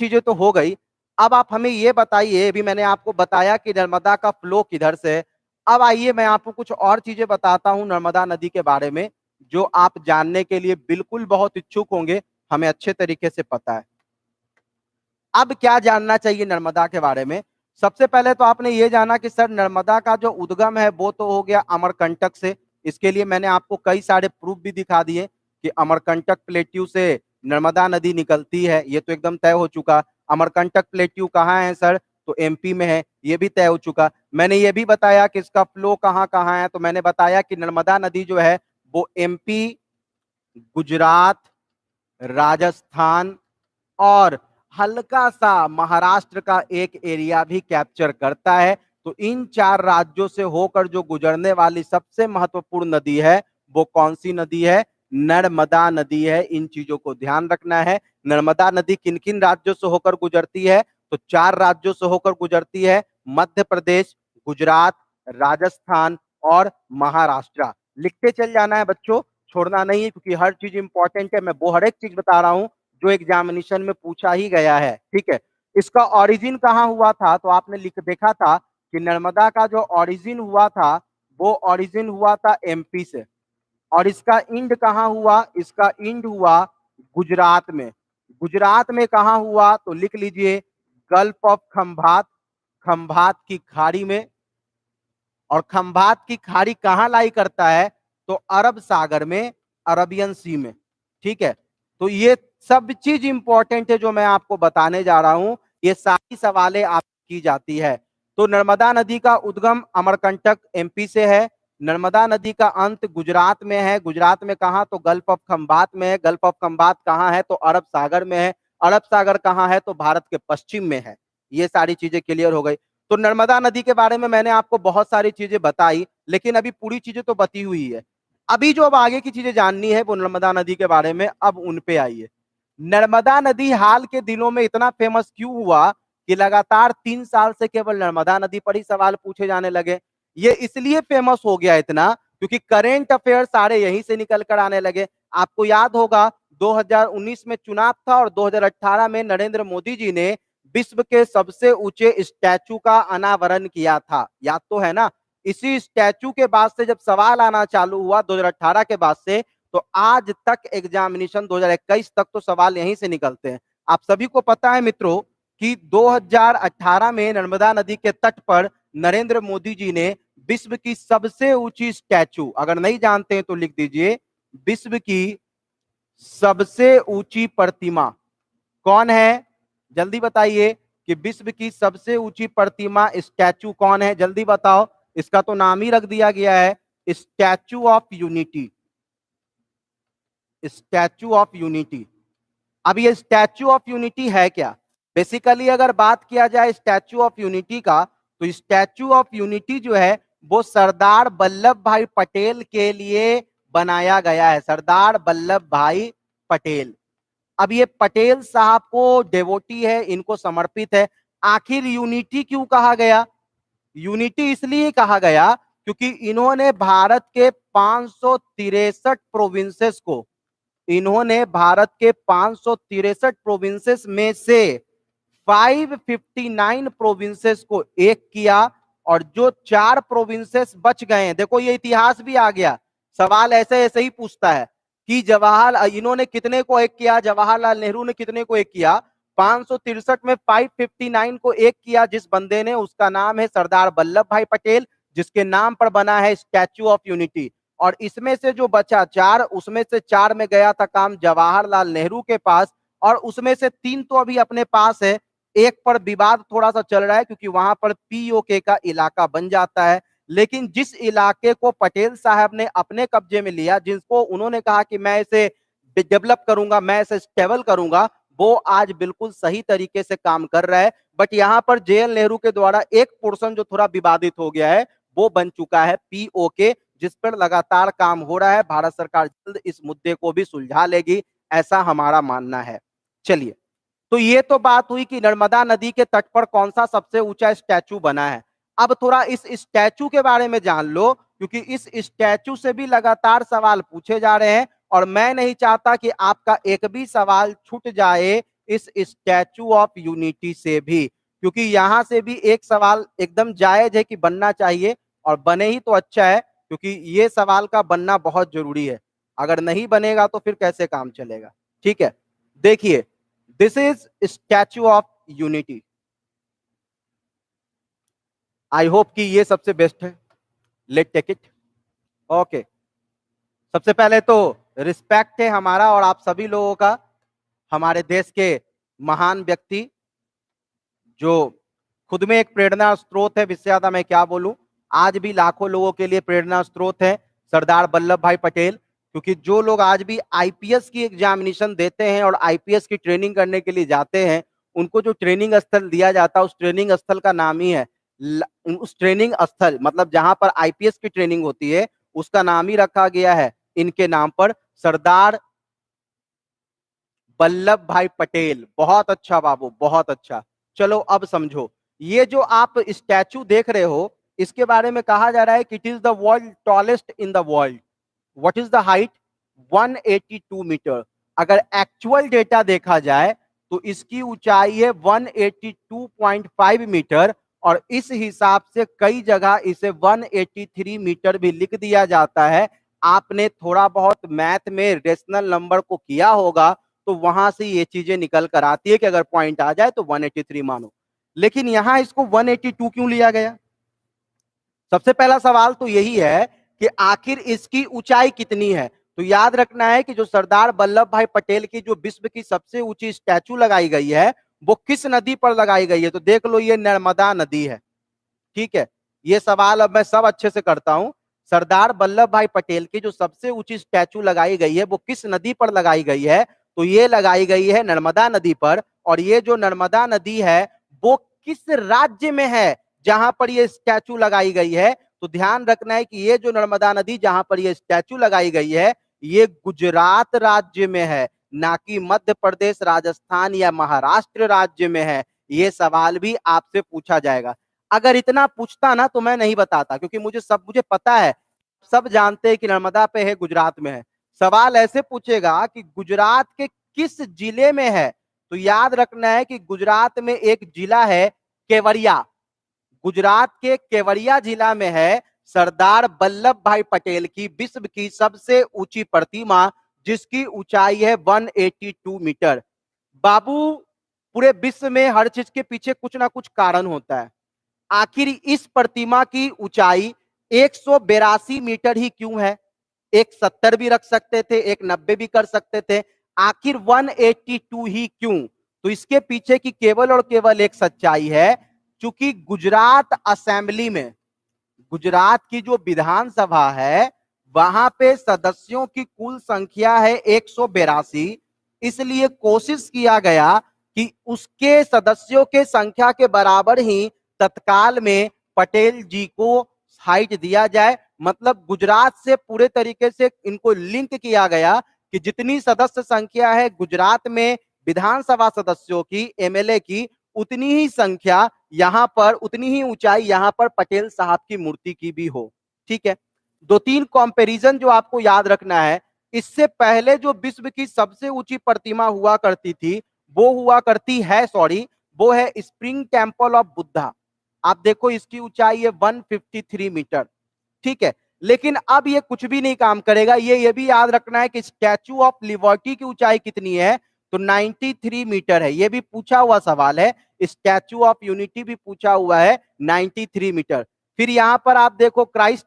चीजें तो हो गई। अब आप हमें ये बताइए, अभी मैंने आपको बताया कि नर्मदा का फ्लो किधर से है। अब आइए मैं आपको कुछ और चीजें बताता हूं नर्मदा नदी के बारे में, जो आप जानने के लिए बिल्कुल बहुत इच्छुक होंगे, हमें अच्छे तरीके से पता है। अब क्या जानना चाहिए नर्मदा के बारे में? सबसे पहले तो आपने ये जाना कि सर नर्मदा का जो उद्गम है वो तो हो गया अमरकंटक से। इसके लिए मैंने आपको कई सारे प्रूफ भी दिखा दिए कि अमरकंटक प्लेट्यू से नर्मदा नदी निकलती है, ये तो एकदम तय हो चुका। अमरकंटक प्लेट्यू कहाँ है सर? तो एमपी में है, ये भी तय हो चुका। मैंने ये भी बताया कि इसका फ्लो कहाँ कहाँ है, तो मैंने बताया कि नर्मदा नदी जो है वो एमपी, गुजरात, राजस्थान और हल्का सा महाराष्ट्र का एक एरिया भी कैप्चर करता है। तो इन 4 राज्यों से होकर जो गुजरने वाली सबसे महत्वपूर्ण नदी है वो कौन सी नदी है? नर्मदा नदी है। इन चीजों को ध्यान रखना है। नर्मदा नदी किन किन राज्यों से होकर गुजरती है? तो 4 राज्यों से होकर गुजरती है, मध्य प्रदेश, गुजरात, राजस्थान और महाराष्ट्र। लिखते चल जाना है बच्चों, छोड़ना नहीं है, क्योंकि हर चीज इंपॉर्टेंट है। मैं वो हर एक चीज बता रहा हूं जो एग्जामिनेशन में पूछा ही गया है, ठीक है। इसका ओरिजिन कहाँ हुआ था? तो आपने लिख देखा था कि नर्मदा का जो ओरिजिन हुआ था वो ओरिजिन हुआ था एमपी से। और इसका इंड कहाँ हुआ? इसका इंड हुआ गुजरात में। गुजरात में कहाँ हुआ? तो लिख लीजिए गल्फ ऑफ खंभात, खंभात की खाड़ी में। और खंभात की खाड़ी कहाँ लाई करता है? तो अरब सागर में, अरबियन सी में, ठीक है। तो ये सब चीज इंपॉर्टेंट है जो मैं आपको बताने जा रहा हूं, ये सारी सवालें आप की जाती है। तो नर्मदा नदी का उद्गम अमरकंटक एमपी से है। नर्मदा नदी का अंत गुजरात में है। गुजरात में कहां? तो गल्फ ऑफ खंभात में है। गल्फ ऑफ खंभात कहां है? तो अरब सागर में है। अरब सागर कहां है? तो भारत के पश्चिम में है। ये सारी चीजें क्लियर हो गई। तो नर्मदा नदी के बारे में मैंने आपको बहुत सारी चीजें बताई, लेकिन अभी पूरी चीजें तो बती हुई है। अभी जो अब आगे की चीजें जाननी है वो नर्मदा नदी के बारे में, अब उन पे आइए। नर्मदा नदी हाल के दिनों में इतना फेमस क्यों हुआ कि लगातार 3 साल से केवल नर्मदा नदी पर ही सवाल पूछे जाने लगे? ये इसलिए फेमस हो गया इतना क्योंकि करेंट अफेयर सारे यहीं से निकल कर आने लगे। आपको याद होगा 2019 में चुनाव था और 2018 में नरेंद्र मोदी जी ने विश्व के सबसे ऊंचे स्टैचू का अनावरण किया था, याद तो है ना? इसी स्टैचू के बाद से जब सवाल आना चालू हुआ 2018 के बाद से, तो आज तक एग्जामिनेशन 2021 तक तो सवाल यहीं से निकलते हैं। आप सभी को पता है मित्रों कि 2018 में नर्मदा नदी के तट पर नरेंद्र मोदी जी ने विश्व की सबसे ऊंची स्टैचू, अगर नहीं जानते हैं तो लिख दीजिए, विश्व की सबसे ऊंची प्रतिमा कौन है? जल्दी बताइए कि विश्व की सबसे ऊंची प्रतिमा स्टैचू कौन है? जल्दी बताओ। इसका तो नाम ही रख दिया गया है statue of unity, statue of unity. अब ये स्टैचू ऑफ यूनिटी है क्या? बेसिकली अगर बात किया जाए स्टैचू ऑफ यूनिटी का, तो स्टैचू ऑफ यूनिटी जो है वो सरदार वल्लभ भाई पटेल के लिए बनाया गया है। सरदार वल्लभ भाई पटेल। अब ये पटेल साहब को डेवोटी है, इनको समर्पित है। आखिर यूनिटी क्यों कहा गया? यूनिटी इसलिए कहा गया क्योंकि इन्होंने भारत के 563 प्रोविंसेस को, इन्होंने भारत के 563 प्रोविंसेस में से 559 प्रोविंसेस को एक किया, और जो 4 प्रोविंसेस बच गए, देखो ये इतिहास भी आ गया, सवाल ऐसे ऐसे ही पूछता है कि जवाहर इन्होंने कितने को एक किया, जवाहरलाल नेहरू ने कितने को एक किया? 563 में 559 को एक किया जिस बंदे ने, उसका नाम है सरदार वल्लभ भाई पटेल, जिसके नाम पर बना है स्टैचू ऑफ यूनिटी। और इसमें से जो बचा 4, उसमें से 4 में गया था काम जवाहरलाल नेहरू के पास, और उसमें से 3 तो अभी अपने पास है। एक पर विवाद थोड़ा सा चल रहा है क्योंकि वहां पर पीओके का इलाका बन जाता है। लेकिन जिस इलाके को पटेल साहब ने अपने कब्जे में लिया, जिसको उन्होंने कहा कि मैं इसे डेवलप करूंगा, मैं इसे स्टेबल करूंगा, वो आज बिल्कुल सही तरीके से काम कर रहा है। बट यहां पर जेएल नेहरू के द्वारा एक पोर्शन जो थोड़ा विवादित हो गया है वो बन चुका है पीओके, जिस पर लगातार काम हो रहा है। भारत सरकार जल्द इस मुद्दे को भी सुलझा लेगी, ऐसा हमारा मानना है। चलिए, तो ये तो बात हुई कि नर्मदा नदी के तट पर कौन सा सबसे ऊंचा स्टैचू बना है। अब थोड़ा इस स्टैचू के बारे में जान लो, क्योंकि इस स्टैचू से भी लगातार सवाल पूछे जा रहे हैं और मैं नहीं चाहता कि आपका एक भी सवाल छूट जाए इस स्टैचू ऑफ यूनिटी से भी, क्योंकि यहां से भी एक सवाल एकदम जायज है कि बनना चाहिए और बने ही तो अच्छा है, क्योंकि ये सवाल का बनना बहुत जरूरी है। अगर नहीं बनेगा तो फिर कैसे काम चलेगा। ठीक है, देखिए, this is statue of unity. I hope कि ये सबसे बेस्ट है। Let take it. ओके, सबसे पहले तो रिस्पेक्ट है हमारा और आप सभी लोगों का, हमारे देश के महान व्यक्ति जो खुद में एक प्रेरणा स्रोत है, इससे ज्यादा मैं क्या बोलूं। आज भी लाखों लोगों के लिए प्रेरणा स्रोत है सरदार वल्लभ भाई पटेल, क्योंकि जो लोग आज भी आईपीएस की एग्जामिनेशन देते हैं और आईपीएस की ट्रेनिंग करने के लिए जाते हैं, उनको जो ट्रेनिंग स्थल दिया जाता है उस ट्रेनिंग स्थल का नाम ही है, उस ट्रेनिंग स्थल मतलब जहां पर आईपीएस की ट्रेनिंग होती है उसका नाम ही रखा गया है इनके नाम पर, सरदार वल्लभ भाई पटेल। बहुत अच्छा बाबू, बहुत अच्छा। चलो अब समझो, ये जो आप स्टैचू देख रहे हो इसके बारे में कहा जा रहा है कि it is the world tallest in the world. What is the height? 182 metre. अगर एक्चुअल डेटा देखा जाए तो इसकी ऊंचाई है 182.5 मीटर, और इस हिसाब से कई जगह इसे 183 मीटर भी लिख दिया जाता है। आपने थोड़ा बहुत मैथ में रेशनल नंबर को किया होगा तो वहां से ये चीजें निकल कर आती है कि अगर पॉइंट आ जाए तो 183 मानो। लेकिन यहां इसको 182 क्यों लिया गया? सबसे पहला सवाल तो यही है कि आखिर इसकी ऊंचाई कितनी है। तो याद रखना है कि जो सरदार वल्लभ भाई पटेल की जो विश्व की सबसे ऊंची स्टैचू लगाई गई है वो किस नदी पर लगाई गई है? तो देख लो, ये नर्मदा नदी है। ठीक है, ये सवाल अब मैं सब अच्छे से करता हूं। सरदार वल्लभ भाई पटेल की जो सबसे ऊंची स्टैचू लगाई गई है वो किस नदी पर लगाई गई है? तो ये लगाई गई है नर्मदा नदी पर। और ये जो नर्मदा नदी है वो किस राज्य में है जहां पर ये स्टैचू लगाई गई है? तो ध्यान रखना है कि ये जो नर्मदा नदी जहां पर ये स्टैचू लगाई गई है ये गुजरात राज्य में है, ना कि मध्य प्रदेश, राजस्थान या महाराष्ट्र राज्य में है। ये सवाल भी आपसे पूछा जाएगा। अगर इतना पूछता ना तो मैं नहीं बताता, क्योंकि मुझे पता है, सब जानते हैं कि नर्मदा पे है, गुजरात में है। सवाल ऐसे पूछेगा कि गुजरात के किस जिले में है? तो याद रखना है कि गुजरात में एक जिला है केवड़िया। गुजरात के केवड़िया जिला में है सरदार वल्लभ भाई पटेल की विश्व की सबसे ऊंची प्रतिमा, जिसकी ऊंचाई है 182 मीटर। बाबू, पूरे विश्व में हर चीज के पीछे कुछ ना कुछ कारण होता है। आखिर इस प्रतिमा की ऊंचाई 182 मीटर ही क्यों है? एक 70 भी रख सकते थे, एक 90 भी कर सकते थे, आखिर 182 ही क्यों? तो इसके पीछे की केवल और केवल एक सच्चाई है, क्योंकि गुजरात असेंबली में, गुजरात की जो विधानसभा है वहां पे सदस्यों की कुल संख्या है 182। इसलिए कोशिश किया गया कि उसके सदस्यों के संख्या के बराबर ही तत्काल में पटेल जी को हाइट दिया जाए। मतलब गुजरात से पूरे तरीके से इनको लिंक किया गया कि जितनी सदस्य संख्या है गुजरात में विधानसभा सदस्यों की, एमएलए की, उतनी ही संख्या यहां पर, उतनी ही ऊंचाई यहां पर पटेल साहब की मूर्ति की भी हो। ठीक है, दो तीन कंपैरिजन जो आपको याद रखना है। इससे पहले जो विश्व की सबसे ऊंची प्रतिमा हुआ करती थी वो है स्प्रिंग टेम्पल ऑफ बुद्धा। आप देखो इसकी ऊंचाई है 153 मीटर। ठीक है, लेकिन अब ये कुछ भी नहीं काम करेगा। ये भी याद रखना है कि स्टैचू ऑफ लिबर्टी की ऊंचाई कितनी है? तो 93 मीटर है। ये भी पूछा हुआ सवाल है। स्टैचू ऑफ यूनिटी भी पूछा हुआ है, 93 मीटर। फिर यहां पर आप देखो क्राइस्ट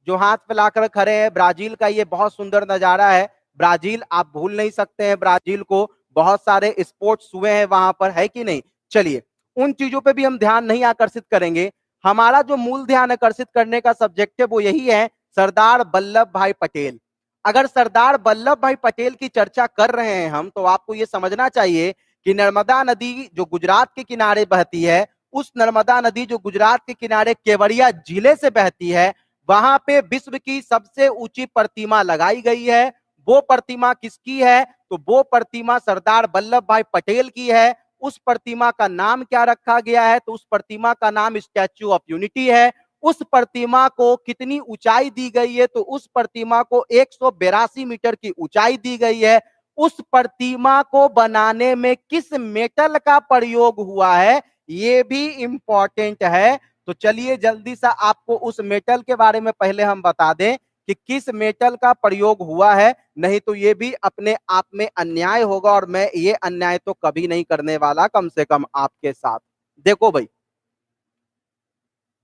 जो हाथ फैलाकर खड़े हैं, ब्राजील का ये बहुत सुंदर नजारा है। ब्राजील आप भूल नहीं सकते हैं, ब्राजील को बहुत सारे स्पोर्ट्स हुए हैं वहां पर, है कि नहीं? चलिए, उन चीजों पे भी हम ध्यान नहीं आकर्षित करेंगे। हमारा जो मूल ध्यान आकर्षित करने का सब्जेक्ट है वो यही है, सरदार वल्लभ भाई पटेल। अगर सरदार वल्लभ भाई पटेल की चर्चा कर रहे हैं हम, तो आपको यह समझना चाहिए कि नर्मदा नदी जो गुजरात के किनारे बहती है, उस नर्मदा नदी जो गुजरात के किनारे केवड़िया जिले से बहती है, वहां पे विश्व की सबसे ऊंची प्रतिमा लगाई गई है। वो प्रतिमा किसकी है? तो वो प्रतिमा सरदार वल्लभ भाई पटेल की है। उस प्रतिमा का नाम क्या रखा गया है? तो उस प्रतिमा का नाम स्टैच्यू ऑफ यूनिटी है। उस प्रतिमा को कितनी ऊंचाई दी गई है? तो उस प्रतिमा को 182 मीटर की ऊंचाई दी गई है। उस प्रतिमा को बनाने में किस मेटल का प्रयोग हुआ है ये भी इंपॉर्टेंट है। तो चलिए जल्दी से आपको उस मेटल के बारे में पहले हम बता दें कि किस मेटल का प्रयोग हुआ है, नहीं तो ये भी अपने आप में अन्याय होगा और मैं ये अन्याय तो कभी नहीं करने वाला, कम से कम आपके साथ। देखो भाई,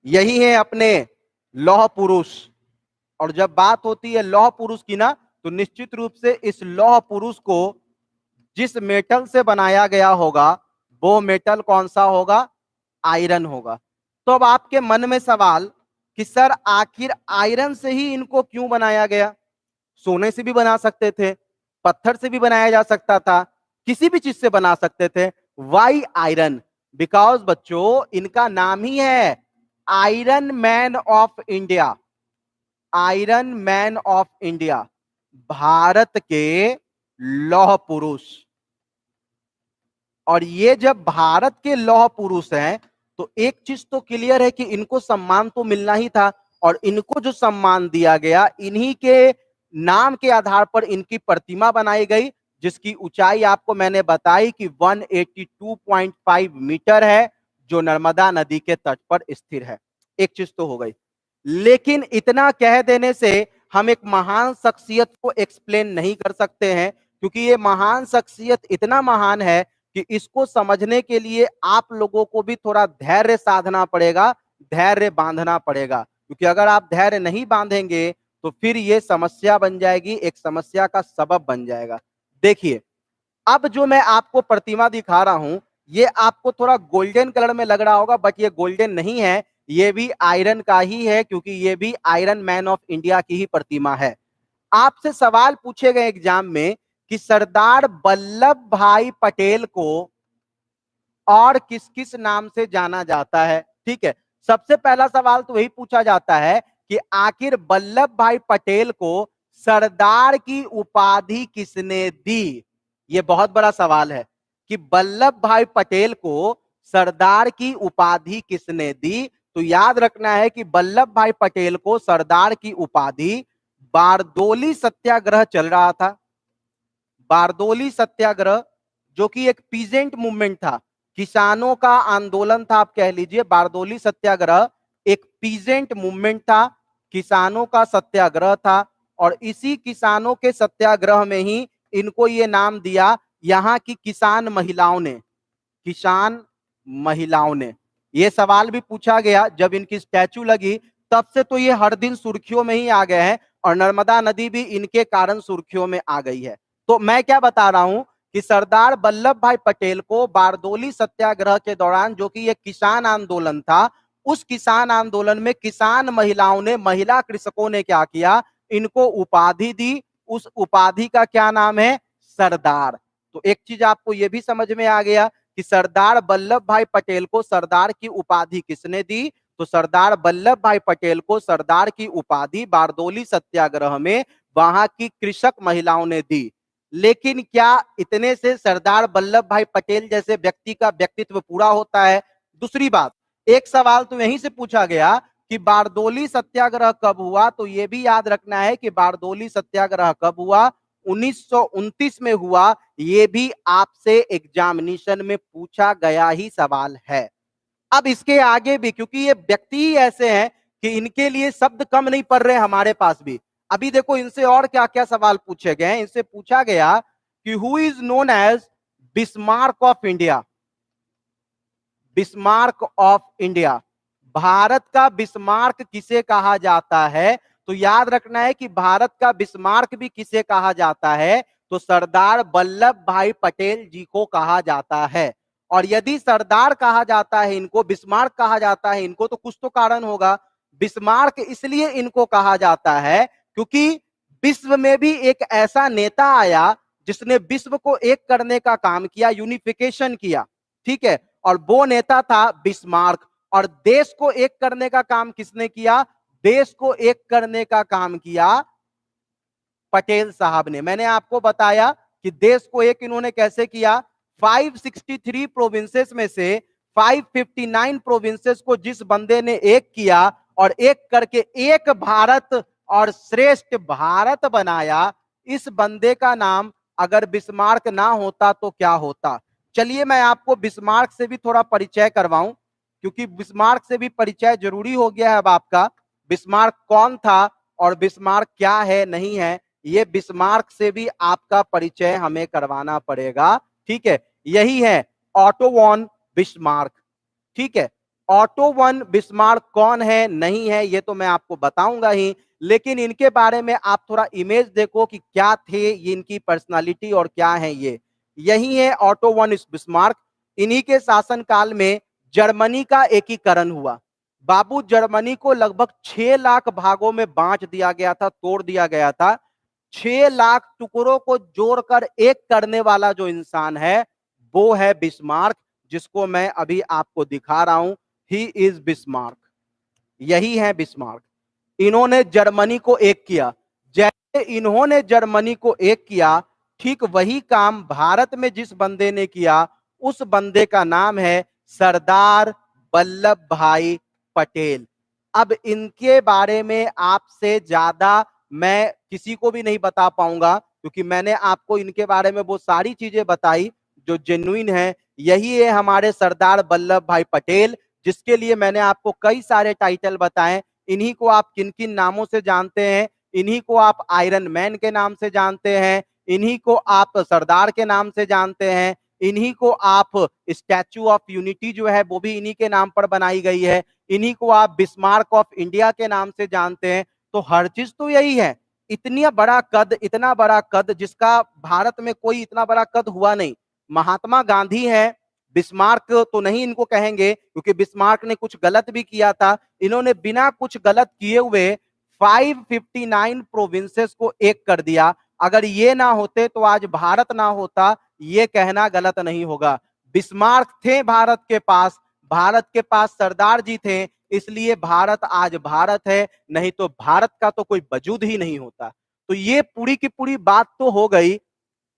यही है अपने लौह पुरुष। और जब बात होती है लौह पुरुष की ना, तो निश्चित रूप से इस लौह पुरुष को जिस मेटल से बनाया गया होगा वो मेटल कौन सा होगा? आयरन होगा। तो अब आपके मन में सवाल कि सर आखिर आयरन से ही इनको क्यों बनाया गया? सोने से भी बना सकते थे, पत्थर से भी बनाया जा सकता था, किसी भी चीज से बना सकते थे। Y iron? बिकॉज बच्चों इनका नाम ही है iron man of India. Iron man of India, Bharat के लौह पुरुष। और ये जब भारत के लौह पुरुष हैं तो एक चीज तो क्लियर है कि इनको सम्मान तो मिलना ही था, और इनको जो सम्मान दिया गया इन्हीं के नाम के आधार पर इनकी प्रतिमा बनाई गई, जिसकी ऊंचाई आपको मैंने बताई कि 182.5 मीटर है, जो नर्मदा नदी के तट पर स्थिर है। एक चीज तो हो गई, लेकिन इतना कह देने से हम एक महान शख्सियत को एक्सप्लेन नहीं कर सकते हैं, क्योंकि ये महान शख्सियत इतना महान है कि इसको समझने के लिए आप लोगों को भी थोड़ा धैर्य साधना पड़ेगा, धैर्य बांधना पड़ेगा। क्योंकि अगर आप धैर्य नहीं बांधेंगे तो फिर ये समस्या बन जाएगी, एक समस्या का सबब बन जाएगा। देखिए, अब जो मैं आपको प्रतिमा दिखा रहा हूं ये आपको थोड़ा गोल्डन कलर में लग रहा होगा, बट ये गोल्डन नहीं है, ये भी आयरन का ही है, क्योंकि ये भी आयरन मैन ऑफ इंडिया की ही प्रतिमा है। आपसे सवाल पूछे गए एग्जाम में कि सरदार वल्लभ भाई पटेल को और किस किस नाम से जाना जाता है? ठीक है, सबसे पहला सवाल तो वही पूछा जाता है कि आखिर वल्लभ भाई पटेल को सरदार की उपाधि किसने दी? ये बहुत बड़ा सवाल है कि वल्लभ भाई पटेल को सरदार की उपाधि किसने दी। तो याद रखना है कि वल्लभ भाई पटेल को सरदार की उपाधि, बारदोली सत्याग्रह चल रहा था, बारदोली सत्याग्रह जो कि एक पीजेंट मूवमेंट था, किसानों का आंदोलन था, आप कह लीजिए। बारदोली सत्याग्रह एक पीजेंट मूवमेंट था, किसानों का सत्याग्रह था, और इसी किसानों के सत्याग्रह में ही इनको ये नाम दिया यहाँ की किसान महिलाओं ने, किसान महिलाओं ने। ये सवाल भी पूछा गया जब इनकी स्टैचू लगी, तब से तो ये हर दिन सुर्खियों में ही आ गए हैं, और नर्मदा नदी भी इनके कारण सुर्खियों में आ गई है। तो मैं क्या बता रहा हूं कि सरदार वल्लभ भाई पटेल को बारदोली सत्याग्रह के दौरान, जो कि एक किसान आंदोलन था, उस किसान आंदोलन में किसान महिलाओं ने, महिला कृषकों ने क्या किया? इनको उपाधि दी। उस उपाधि का क्या नाम है? सरदार। तो एक चीज आपको यह भी समझ में आ गया कि सरदार वल्लभ भाई पटेल को सरदार की उपाधि किसने दी? तो सरदार वल्लभ भाई पटेल को सरदार की उपाधि बारदोली सत्याग्रह में वहां की कृषक महिलाओं ने दी। लेकिन क्या इतने से सरदार वल्लभ भाई पटेल जैसे व्यक्ति का व्यक्तित्व पूरा होता है? दूसरी बात, एक सवाल तो यहीं से पूछा गया कि बारदोली सत्याग्रह कब हुआ? तो यह भी याद रखना है कि बारदोली सत्याग्रह कब हुआ? 1929 में हुआ। यह भी आपसे एग्जामिनेशन में पूछा गया ही सवाल है। अब इसके आगे भी, क्योंकि ये व्यक्ति ही ऐसे हैं कि इनके लिए शब्द कम नहीं पड़ रहे हमारे पास भी। अभी देखो इनसे और क्या क्या सवाल पूछे गए हैं। इनसे पूछा गया कि who is known as Bismarck of India? Bismarck of India, Bharat का बिस्मार्क किसे कहा जाता है? तो याद रखना है कि भारत का बिस्मार्क भी किसे कहा जाता है? तो सरदार वल्लभ भाई पटेल जी को कहा जाता है। और यदि सरदार कहा जाता है इनको, बिस्मार्क कहा जाता है इनको, तो कुछ तो कारण होगा। बिस्मार्क इसलिए इनको कहा जाता है क्योंकि विश्व में भी एक ऐसा नेता आया जिसने विश्व को एक करने का काम किया, यूनिफिकेशन किया, ठीक है, और वो नेता था बिस्मार्क। और देश को एक करने का काम किसने किया? देश को एक करने का काम किया पटेल साहब ने। मैंने आपको बताया कि देश को एक इन्होंने कैसे किया? 563 प्रोविंसेस में से 559 प्रोविंसेस को जिस बंदे ने एक किया और एक करके एक भारत और श्रेष्ठ भारत बनाया, इस बंदे का नाम अगर बिस्मार्क ना होता तो क्या होता। चलिए मैं आपको बिस्मार्क से भी थोड़ा परिचय करवाऊं, क्योंकि बिस्मार्क से भी परिचय जरूरी हो गया है अब आपका। बिस्मार्क कौन था और बिस्मार्क क्या है नहीं है, ये बिस्मार्क से भी आपका परिचय हमें करवाना पड़ेगा। ठीक है, यही है ऑटो वॉन बिस्मार्क। ठीक है, ऑटो वन बिस्मार्क कौन है नहीं है ये तो मैं आपको बताऊंगा ही, लेकिन इनके बारे में आप थोड़ा इमेज देखो कि क्या थे ये, इनकी पर्सनालिटी और क्या है ये। यही है ऑटो वन बिस्मार्क। इन्हीं के शासनकाल में जर्मनी का एकीकरण हुआ। बाबू, जर्मनी को लगभग 6 लाख भागों में बांट दिया गया था, तोड़ दिया गया था। 6 लाख टुकड़ों को जोड़कर एक करने वाला जो इंसान है वो है बिस्मार्क, जिसको मैं अभी आपको दिखा रहा हूं। ही इज बिस्मार्क, यही है बिस्मार्क। इन्होंने जर्मनी को एक किया। जैसे इन्होंने जर्मनी को एक किया, ठीक वही काम भारत में जिस बंदे ने किया उस बंदे का नाम है सरदार वल्लभ भाई पटेल। अब इनके बारे में आपसे ज्यादा मैं किसी को भी नहीं बता पाऊंगा, क्योंकि मैंने आपको इनके बारे में वो सारी चीजें बताई जो जेन्युइन है। यही है हमारे सरदार वल्लभ भाई पटेल, जिसके लिए मैंने आपको कई सारे टाइटल बताए। इन्हीं को आप किन किन नामों से जानते हैं, इन्हीं को आप आयरन मैन के नाम से जानते हैं, इन्हीं को आप सरदार के नाम से जानते हैं, इन्हीं को आप स्टैचू ऑफ यूनिटी जो है वो भी इन्हीं के नाम पर बनाई गई है, इन्हीं को आप बिस्मार्क ऑफ इंडिया के नाम से जानते हैं। तो हर चीज तो यही है। इतना बड़ा कद जिसका भारत में कोई इतना बड़ा कद हुआ नहीं। महात्मा गांधी है, बिस्मार्क तो नहीं इनको कहेंगे, क्योंकि बिस्मार्क ने कुछ गलत भी किया था। इन्होंने बिना कुछ गलत किए हुए 559 प्रोविंसेस को एक कर दिया। अगर ये ना होते तो आज भारत ना होता, ये कहना गलत नहीं होगा। बिस्मार्क थे भारत के पास सरदार जी थे, इसलिए भारत आज भारत है, नहीं तो भारत का तो कोई वजूद ही नहीं होता। तो ये पूरी की पूरी बात तो हो गई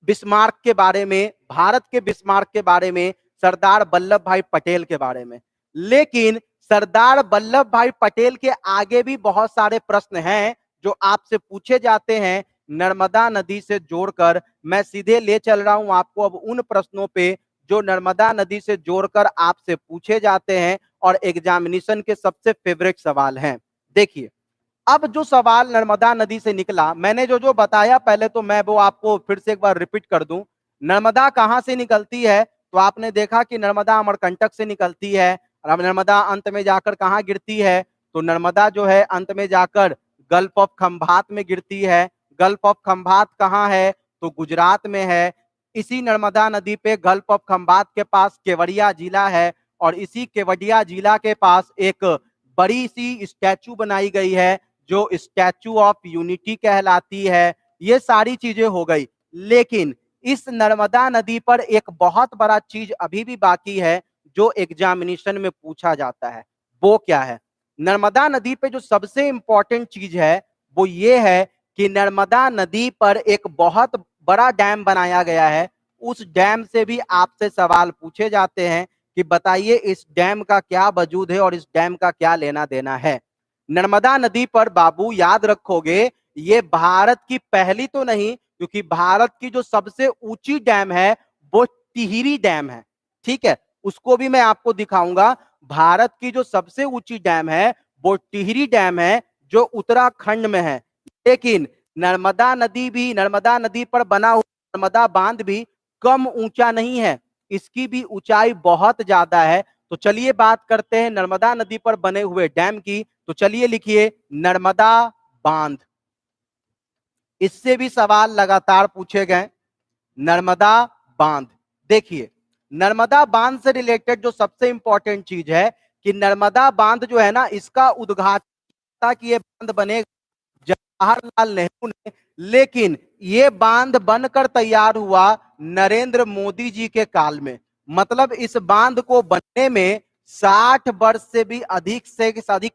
बिस्मार्क के बारे में, भारत के बिस्मार्क के बारे में, सरदार वल्लभ भाई पटेल के बारे में। लेकिन सरदार वल्लभ भाई पटेल के आगे भी बहुत सारे प्रश्न हैं जो आपसे पूछे जाते हैं नर्मदा नदी से जोड़कर। मैं सीधे ले चल रहा हूं आपको अब उन प्रश्नों पे जो नर्मदा नदी से जोड़कर आपसे पूछे जाते हैं और एग्जामिनेशन के सबसे फेवरेट सवाल हैं। देखिए, अब जो सवाल नर्मदा नदी से निकला, मैंने जो जो बताया पहले तो मैं वो आपको फिर से एक बार रिपीट कर दूं। नर्मदा कहां से निकलती है, तो आपने देखा कि नर्मदा अमरकंटक से निकलती है। और अब नर्मदा अंत में जाकर कहां गिरती है, तो नर्मदा जो है अंत में जाकर गल्फ ऑफ खंभात में गिरती है। गल्फ ऑफ खंभात कहां है, तो गुजरात में है। इसी नर्मदा नदी पे गल्फ ऑफ खंभात के पास केवड़िया जिला है, और इसी केवड़िया जिला के पास एक बड़ी सी स्टैचू बनाई गई है जो स्टैचू ऑफ यूनिटी कहलाती है। ये सारी चीजें हो गई, लेकिन इस नर्मदा नदी पर एक बहुत बड़ा चीज अभी भी बाकी है जो एग्जामिनेशन में पूछा जाता है। वो क्या है? नर्मदा नदी पे जो सबसे इंपॉर्टेंट चीज है वो ये है कि नर्मदा नदी पर एक बहुत बड़ा डैम बनाया गया है। उस डैम से भी आपसे सवाल पूछे जाते हैं कि बताइए इस डैम का क्या वजूद है और इस डैम का क्या लेना देना है। नर्मदा नदी पर बाबू याद रखोगे, ये भारत की पहली तो नहीं, क्योंकि भारत की जो सबसे ऊंची डैम है वो टिहरी डैम है। ठीक है, उसको भी मैं आपको दिखाऊंगा। भारत की जो सबसे ऊंची डैम है वो टिहरी डैम है जो उत्तराखंड में है। लेकिन नर्मदा नदी पर बना हुआ नर्मदा बांध भी कम ऊंचा नहीं है, इसकी भी ऊंचाई बहुत ज्यादा है। तो चलिए बात करते हैं नर्मदा नदी पर बने हुए डैम की। तो चलिए लिखिए नर्मदा बांध। इससे भी सवाल लगातार पूछे गए। नर्मदा बांध, देखिए नर्मदा बांध से रिलेटेड जो सबसे इंपॉर्टेंट चीज है कि नर्मदा बांध जो है ना, इसका उद्घाटन कि ये बांध बने जवाहरलाल नेहरू ने, लेकिन ये बांध बनकर तैयार हुआ नरेंद्र मोदी जी के काल में। मतलब इस बांध को बनने में 60 वर्ष से भी अधिक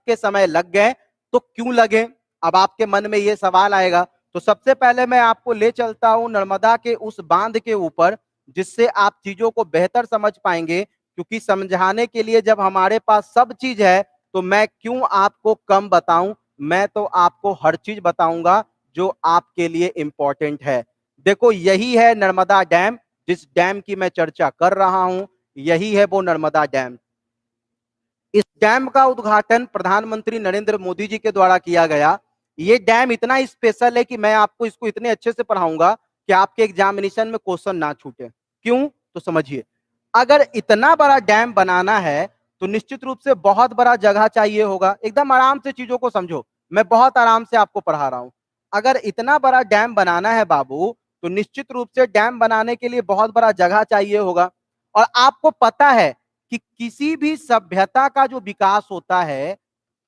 के समय लग गए। तो क्यों लगे, अब आपके मन में ये सवाल आएगा। तो सबसे पहले मैं आपको ले चलता हूं नर्मदा के उस बांध के ऊपर, जिससे आप चीजों को बेहतर समझ पाएंगे। क्योंकि समझाने के लिए जब हमारे पास सब चीज है तो मैं क्यों आपको कम बताऊं, मैं तो आपको हर चीज बताऊंगा जो आपके लिए इंपॉर्टेंट है। देखो यही है नर्मदा डैम, जिस डैम की मैं चर्चा कर रहा हूं, यही है वो नर्मदा डैम। इस डैम का उद्घाटन प्रधानमंत्री नरेंद्र मोदी जी के द्वारा किया गया। ये डैम इतना स्पेशल है कि मैं आपको इसको इतने अच्छे से पढ़ाऊंगा कि आपके एग्जामिनेशन में क्वेश्चन ना छूटे। क्यों? तो समझिए, अगर इतना बड़ा डैम बनाना है तो निश्चित रूप से बहुत बड़ा जगह चाहिए होगा। एकदम आराम से चीजों को समझो, मैं बहुत आराम से आपको पढ़ा रहा हूं। अगर इतना बड़ा डैम बनाना है बाबू, तो निश्चित रूप से डैम बनाने के लिए बहुत बड़ा जगह चाहिए होगा। और आपको पता है कि किसी भी सभ्यता का जो विकास होता है,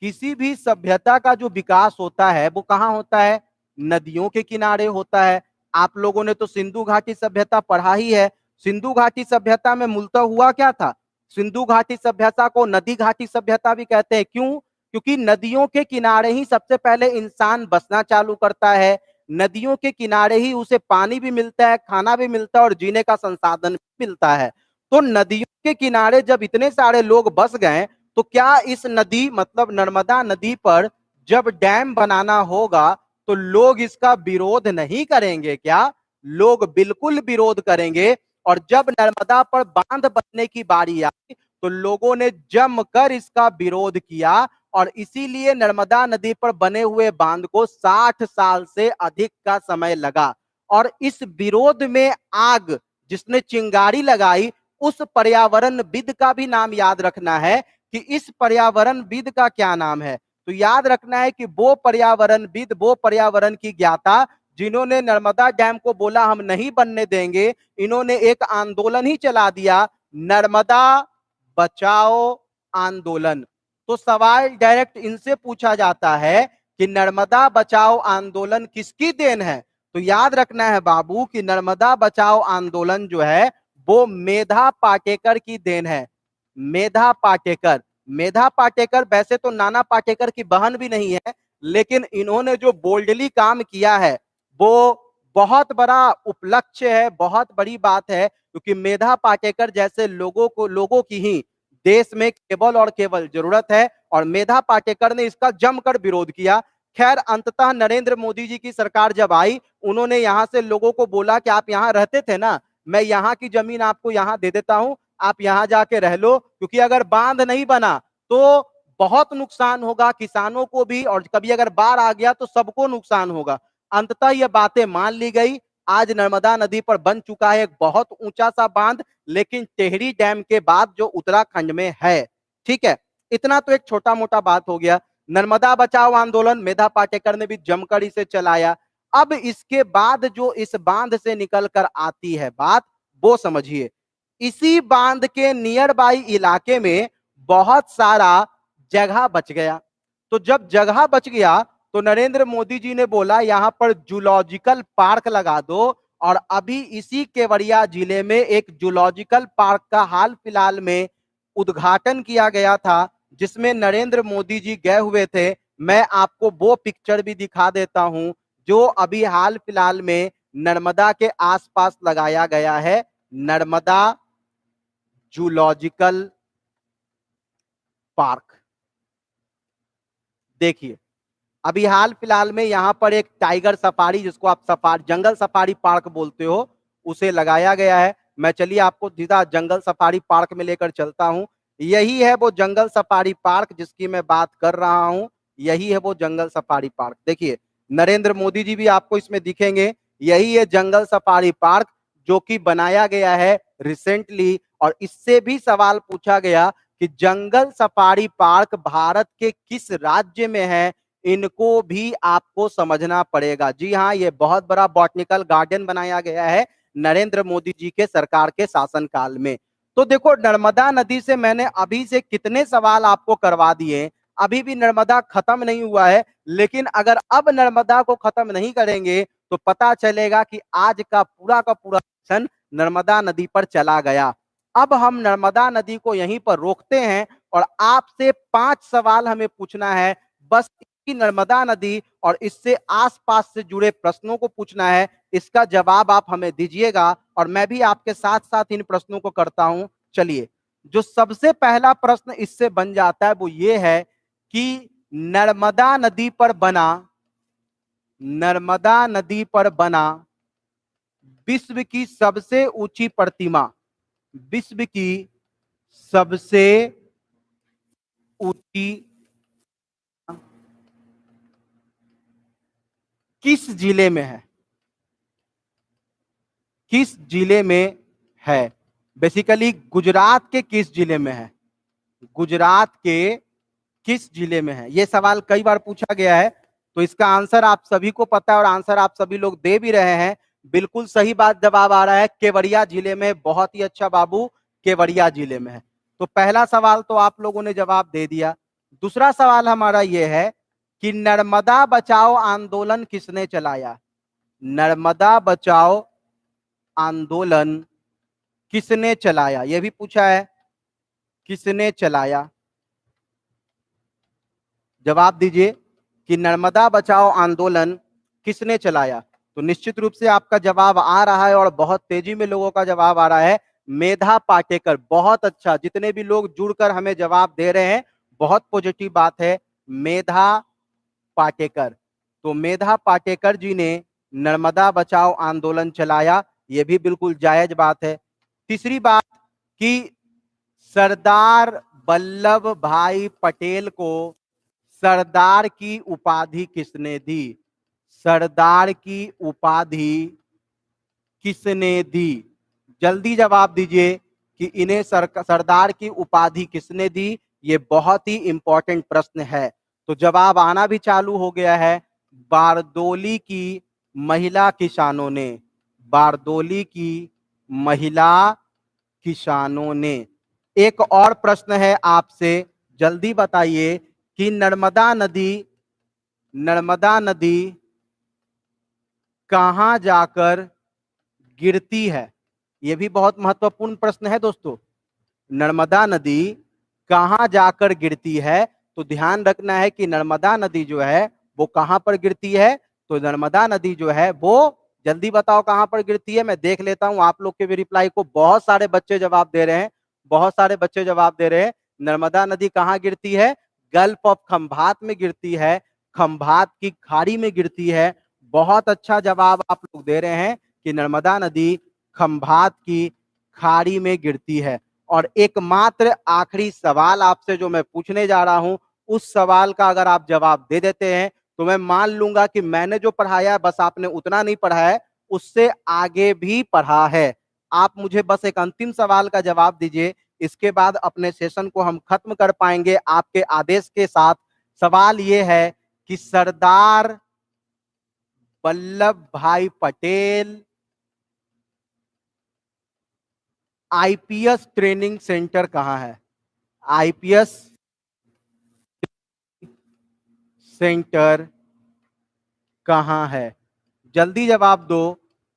किसी भी सभ्यता का जो विकास होता है वो कहां होता है? नदियों के किनारे होता है। आप लोगों ने तो सिंधु घाटी सभ्यता पढ़ा ही है। सिंधु घाटी सभ्यता में मूलतः हुआ क्या था? सिंधु घाटी सभ्यता को नदी घाटी सभ्यता भी कहते हैं। क्यों? क्योंकि नदियों के किनारे ही सबसे पहले इंसान बसना चालू करता है। नदियों के किनारे ही उसे पानी भी मिलता है, खाना भी मिलता है और जीने का संसाधन भी मिलता है। तो नदियों के किनारे जब इतने सारे लोग बस गए, तो क्या इस नदी मतलब नर्मदा नदी पर जब डैम बनाना होगा तो लोग इसका विरोध नहीं करेंगे क्या? लोग बिल्कुल विरोध करेंगे। और जब नर्मदा पर बांध बनने की बारी आई तो लोगों ने जमकर इसका विरोध किया। और इसीलिए नर्मदा नदी पर बने हुए बांध को 60 साल से अधिक का समय लगा। और इस विरोध में आग जिसने चिंगारी लगाई, उस पर्यावरणविद का भी नाम याद रखना है कि इस पर्यावरणविद का क्या नाम है। तो याद रखना है कि वो पर्यावरणविद, वो पर्यावरण की ज्ञाता जिन्होंने नर्मदा डैम को बोला हम नहीं बनने देंगे, इन्होंने एक आंदोलन ही चला दिया, नर्मदा बचाओ आंदोलन। तो सवाल डायरेक्ट इनसे पूछा जाता है कि नर्मदा बचाओ आंदोलन किसकी देन है? तो याद रखना है बाबू कि नर्मदा बचाओ आंदोलन जो है वो मेधा पाटेकर की देन है। मेधा पाटेकर, मेधा पाटेकर वैसे तो नाना पाटेकर की बहन भी नहीं है, लेकिन इन्होंने जो बोल्डली काम किया है वो बहुत बड़ा उपलक्ष्य है, बहुत बड़ी बात है। क्योंकि मेधा पाटेकर जैसे लोगों की ही देश में केवल और केवल जरूरत है। और मेधा पाटेकर ने इसका जमकर विरोध किया। खैर अंततः नरेंद्र मोदी जी की सरकार जब आई, उन्होंने यहां से लोगों को बोला कि आप यहां रहते थे ना, मैं यहां की जमीन आपको यहां दे देता हूं, आप यहां जाके रह लो। क्योंकि अगर बांध नहीं बना तो बहुत नुकसान होगा किसानों को भी, और कभी अगर बाढ़ आ गया तो सबको नुकसान होगा। अंततः ये बातें मान ली गई। आज नर्मदा नदी पर बन चुका है एक बहुत ऊंचा सा बांध, लेकिन टेहरी डैम के बाद जो उत्तराखंड में है। ठीक है, इतना तो एक छोटा मोटा बात हो गया। नर्मदा बचाओ आंदोलन मेधा पाटेकर ने भी जमकर इसे चलाया। अब इसके बाद जो इस बांध से निकल कर आती है बात, वो समझिए। इसी बांध के नियर बाई इलाके में बहुत सारा जगह बच गया। तो जब जगह बच गया तो नरेंद्र मोदी जी ने बोला यहां पर जूलॉजिकल पार्क लगा दो। और अभी इसी केवड़िया जिले में एक जूलॉजिकल पार्क का हाल फिलहाल में उद्घाटन किया गया था, जिसमें नरेंद्र मोदी जी गए हुए थे। मैं आपको वो पिक्चर भी दिखा देता हूं जो अभी हाल फिलहाल में नर्मदा के आसपास लगाया गया है। नर्मदा जूलॉजिकल पार्क देखिए, अभी हाल फिलहाल में यहां पर एक टाइगर सफारी, जिसको आप सफारी जंगल सफारी पार्क बोलते हो, उसे लगाया गया है। मैं चलिए आपको सीधा जंगल सफारी पार्क में लेकर चलता हूं। यही है वो जंगल सफारी पार्क जिसकी मैं बात कर रहा हूं। यही है वो जंगल सफारी पार्क। देखिए नरेंद्र मोदी जी भी आपको इसमें दिखेंगे। यही है जंगल सफारी पार्क जो कि बनाया गया है रिसेंटली। और इससे भी सवाल पूछा गया कि जंगल सफारी पार्क भारत के किस राज्य में है, इनको भी आपको समझना पड़ेगा। जी हाँ, ये बहुत बड़ा बॉटनिकल गार्डन बनाया गया है नरेंद्र मोदी जी के सरकार के शासनकाल में। तो देखो नर्मदा नदी से मैंने अभी से कितने सवाल आपको करवा दिए, अभी भी नर्मदा खत्म नहीं हुआ है। लेकिन अगर अब नर्मदा को खत्म नहीं करेंगे तो पता चलेगा कि आज का पूरा सेशन नर्मदा नदी पर चला गया। अब हम नर्मदा नदी को यहीं पर रोकते हैं और आपसे 5 सवाल हमें पूछना है बस। कि नर्मदा नदी और इससे आसपास से जुड़े प्रश्नों को पूछना है, इसका जवाब आप हमें दीजिएगा और मैं भी आपके साथ साथ इन प्रश्नों को करता हूं। चलिए, जो सबसे पहला प्रश्न इससे बन जाता है वो ये है कि नर्मदा नदी पर बना विश्व की सबसे ऊंची प्रतिमा, विश्व की सबसे ऊंची किस जिले में है? किस जिले में है? बेसिकली गुजरात के किस जिले में है? गुजरात के किस जिले में है? यह सवाल कई बार पूछा गया है, तो इसका आंसर आप सभी को पता है और आंसर आप सभी लोग दे भी रहे हैं। बिल्कुल सही बात जवाब आ रहा है, केवड़िया जिले में। बहुत ही अच्छा बाबू, केवड़िया जिले में है। तो पहला सवाल तो आप लोगों ने जवाब दे दिया। दूसरा सवाल हमारा यह है कि नर्मदा बचाओ आंदोलन किसने चलाया? नर्मदा बचाओ आंदोलन किसने चलाया? यह भी पूछा है, किसने चलाया? जवाब दीजिए कि नर्मदा बचाओ आंदोलन किसने चलाया? तो निश्चित रूप से आपका जवाब आ रहा है और बहुत तेजी में लोगों का जवाब आ रहा है, मेधा पाटेकर। बहुत अच्छा, जितने भी लोग जुड़कर हमें जवाब दे रहे हैं, बहुत पॉजिटिव बात है, मेधा पाटेकर। तो मेधा पाटेकर जी ने नर्मदा बचाओ आंदोलन चलाया, यह भी बिल्कुल जायज बात है। तीसरी बात कि सरदार वल्लभ भाई पटेल को सरदार की उपाधि किसने दी? सरदार की उपाधि किसने दी? जल्दी जवाब दीजिए कि इन्हें सरदार की उपाधि किसने दी। ये बहुत ही इंपॉर्टेंट प्रश्न है। तो जवाब आना भी चालू हो गया है। बारदोली की महिला किसानों ने, बारदोली की महिला किसानों ने। एक और प्रश्न है आपसे, जल्दी बताइए कि नर्मदा नदी कहां जाकर गिरती है? यह भी बहुत महत्वपूर्ण प्रश्न है दोस्तों। नर्मदा नदी कहां जाकर गिरती है? तो ध्यान रखना है कि नर्मदा नदी जो है वो कहां पर गिरती है। तो नर्मदा नदी जो है वो, जल्दी बताओ कहां पर गिरती है। मैं देख लेता हूं आप लोग के भी रिप्लाई को। बहुत सारे बच्चे जवाब दे रहे हैं, बहुत सारे बच्चे जवाब दे रहे हैं। नर्मदा नदी कहां गिरती है? गल्फ ऑफ खंभात में गिरती है, खंभात की खाड़ी में गिरती है। बहुत अच्छा जवाब आप लोग दे रहे हैं कि नर्मदा नदी खंभात की खाड़ी में गिरती है। और एकमात्र आखिरी सवाल आपसे जो मैं पूछने जा रहा हूं, उस सवाल का अगर आप जवाब दे देते हैं तो मैं मान लूंगा कि मैंने जो पढ़ाया बस आपने उतना नहीं पढ़ा है, उससे आगे भी पढ़ा है। आप मुझे बस एक अंतिम सवाल का जवाब दीजिए, इसके बाद अपने सेशन को हम खत्म कर पाएंगे आपके आदेश के साथ। सवाल यह है कि सरदार वल्लभ भाई पटेल आईपीएस ट्रेनिंग सेंटर कहां है? आईपीएस सेंटर कहां है? जल्दी जवाब दो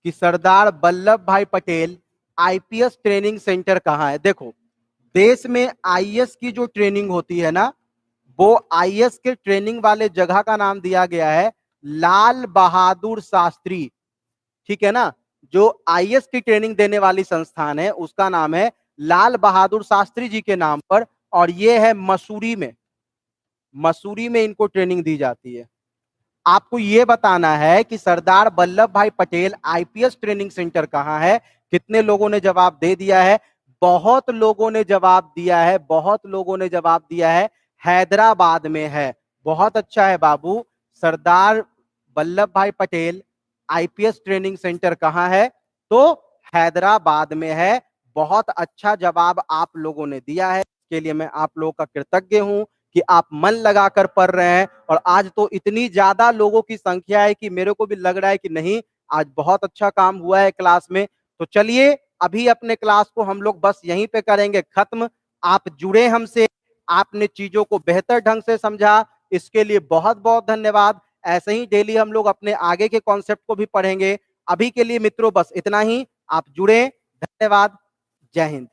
कि सरदार वल्लभ भाई पटेल आईपीएस ट्रेनिंग सेंटर कहां है। देखो, देश में आईएएस की जो ट्रेनिंग होती है ना, वो आईएएस के ट्रेनिंग वाले जगह का नाम दिया गया है लाल बहादुर शास्त्री। ठीक है ना? जो आईएएस की ट्रेनिंग देने वाली संस्थान है उसका नाम है लाल बहादुर शास्त्री जी के नाम पर, और ये है मसूरी में। मसूरी में इनको ट्रेनिंग दी जाती है। आपको यह बताना है कि सरदार वल्लभ भाई पटेल आईपीएस ट्रेनिंग सेंटर कहां है। कितने लोगों ने जवाब दे दिया है? बहुत लोगों ने जवाब दिया है, बहुत लोगों ने जवाब दिया है हैदराबाद में है। बहुत अच्छा है बाबू। सरदार वल्लभ भाई पटेल आईपीएस ट्रेनिंग सेंटर कहां है? तो हैदराबाद में है। बहुत अच्छा जवाब आप लोगों ने दिया है, इसके लिए मैं आप लोगों का कृतज्ञ हूं कि आप मन लगाकर पढ़ रहे हैं। और आज तो इतनी ज्यादा लोगों की संख्या है कि मेरे को भी लग रहा है कि नहीं, आज बहुत अच्छा काम हुआ है क्लास में। तो चलिए अभी अपने क्लास को हम लोग बस यहीं पे करेंगे खत्म। आप जुड़े हमसे, आपने चीजों को बेहतर ढंग से समझा, इसके लिए बहुत बहुत धन्यवाद। ऐसे ही डेली हम लोग अपने आगे के कॉन्सेप्ट को भी पढ़ेंगे। अभी के लिए मित्रों बस इतना ही। आप जुड़े, धन्यवाद, जय हिंद।